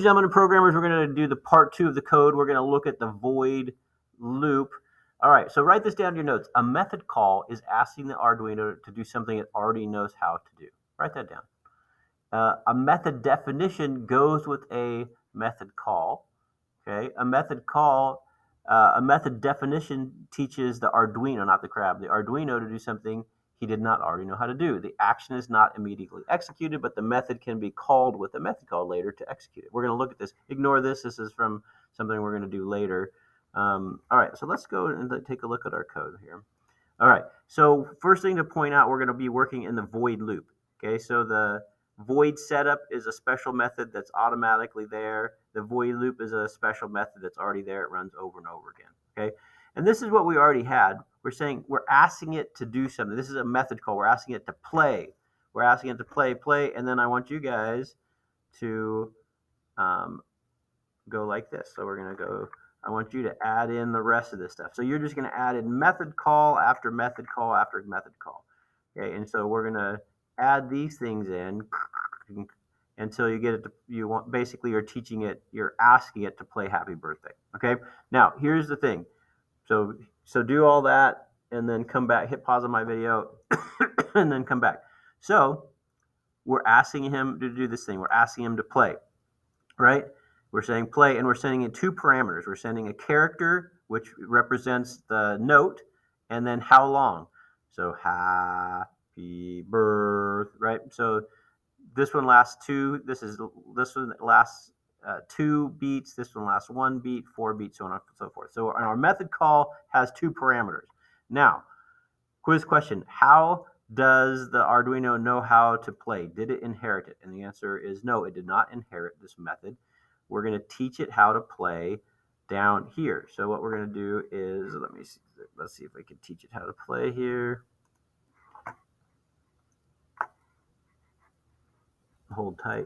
Gentlemen, programmers, we're going to do the part 2 of the code. We're going to look at the void loop. All right, so write this down in your notes. A method call is asking the Arduino to do something it already knows how to do. Write that down. A method definition goes with a method call. Okay, a method definition teaches the Arduino, not the crab, the Arduino to do something he did not already know how to do. The action is not immediately executed, but the method can be called with a method call later to execute it. We're going to look at this. Ignore this. This is from something we're going to do later. All right, so let's go and take a look at our code here. All right, so first thing to point out, we're going to be working in the void loop. Okay, so the void setup is a special method that's automatically there. The void loop is a special method that's already there. It runs over and over again. Okay, and this is what we already had. We're asking it to do something. This is a method call. We're asking it to play. We're asking it to play, and then I want you guys to go like this. So we're going to go. I want you to add in the rest of this stuff. So you're just going to add in method call after method call after method call. Okay, and so we're going to add these things in until you get it to, basically you're teaching it, you're asking it to play Happy Birthday. Okay, now here's the thing. So do all that and then come back, hit pause on my video, and then come back. So we're asking him to do this thing. We're asking him to play, right? We're saying play, and we're sending in two parameters. We're sending a character, which represents the note, and then how long. So happy birth, right? So this one lasts 2. This one lasts 2 beats. This one lasts 1 beat, 4 beats, so on and so forth. So our method call has 2 parameters. Now, quiz question: how does the Arduino know how to play? Did it inherit it? And the answer is no, it did not inherit this method. We're going to teach it how to play down here. So what we're going to do is, let's see if I can teach it how to play here. Hold tight.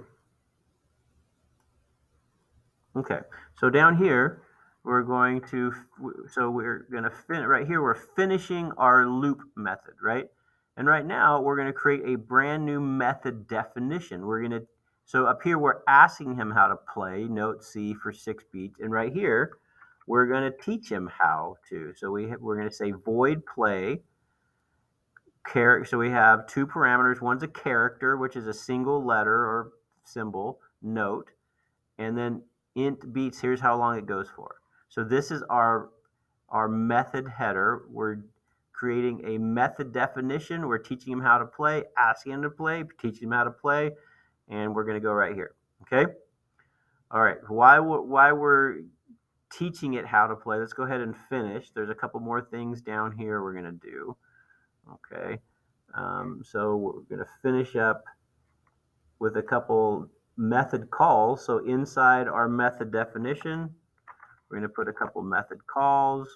Okay, so down here, we're going to right here, we're finishing our loop method, right? And right now, we're going to create a brand new method definition. So up here, we're asking him how to play, note C for 6 beats. And right here, we're going to teach him how to. So we're going to say void play. So we have 2 parameters. One's a character, which is a single letter or symbol, note. And then int beats, here's how long it goes for. So this is our method header. We're creating a method definition. We're teaching him how to play, asking him to play, teaching him how to play, and we're going to go right here. Okay? All right. Why we're teaching it how to play, let's go ahead and finish. There's a couple more things down here we're going to do. Okay. So we're going to finish up with a couple method calls. So inside our method definition, we're going to put a couple method calls.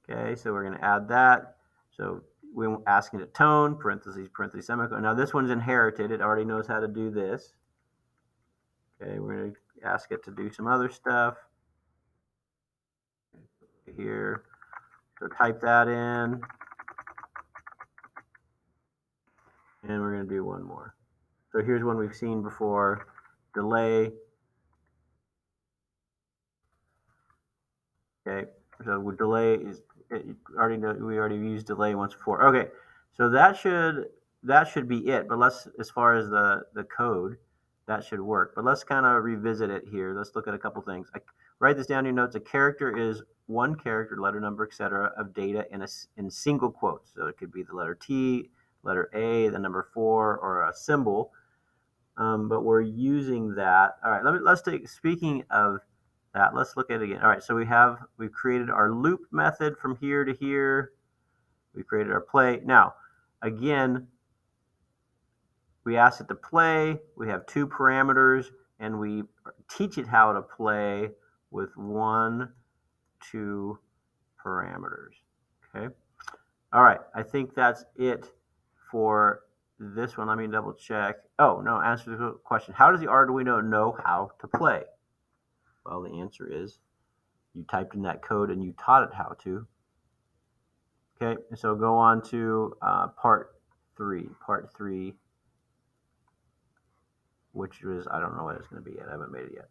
Okay, so we're going to add that. So we're asking it tone, parentheses, semicolon. Now this one's inherited. It already knows how to do this. Okay, we're going to ask it to do some other stuff. Here, so type that in. And we're going to do one more. So here's one we've seen before, delay. Okay, so delay is, we already used delay once before. Okay, so that should be it. But as far as the code, that should work. But let's kind of revisit it here. Let's look at a couple things. Write this down in your notes. A character is one character, letter, number, etc., of data in single quotes. So it could be the letter T, letter A, the number 4, or a symbol. But we're using that. All right, let's take. Speaking of that, let's look at it again. All right, so we've created our loop method from here to here. We created our play. Now, again, we asked it to play. We have 2 parameters, and we teach it how to play with 1, 2 parameters. Okay. All right, I think that's it for this one. Let me double check. Oh, no, answer the question. How does the Arduino know how to play? Well, the answer is you typed in that code and you taught it how to. Okay, so go on to part part 3, which was, I don't know what it's going to be yet. I haven't made it yet.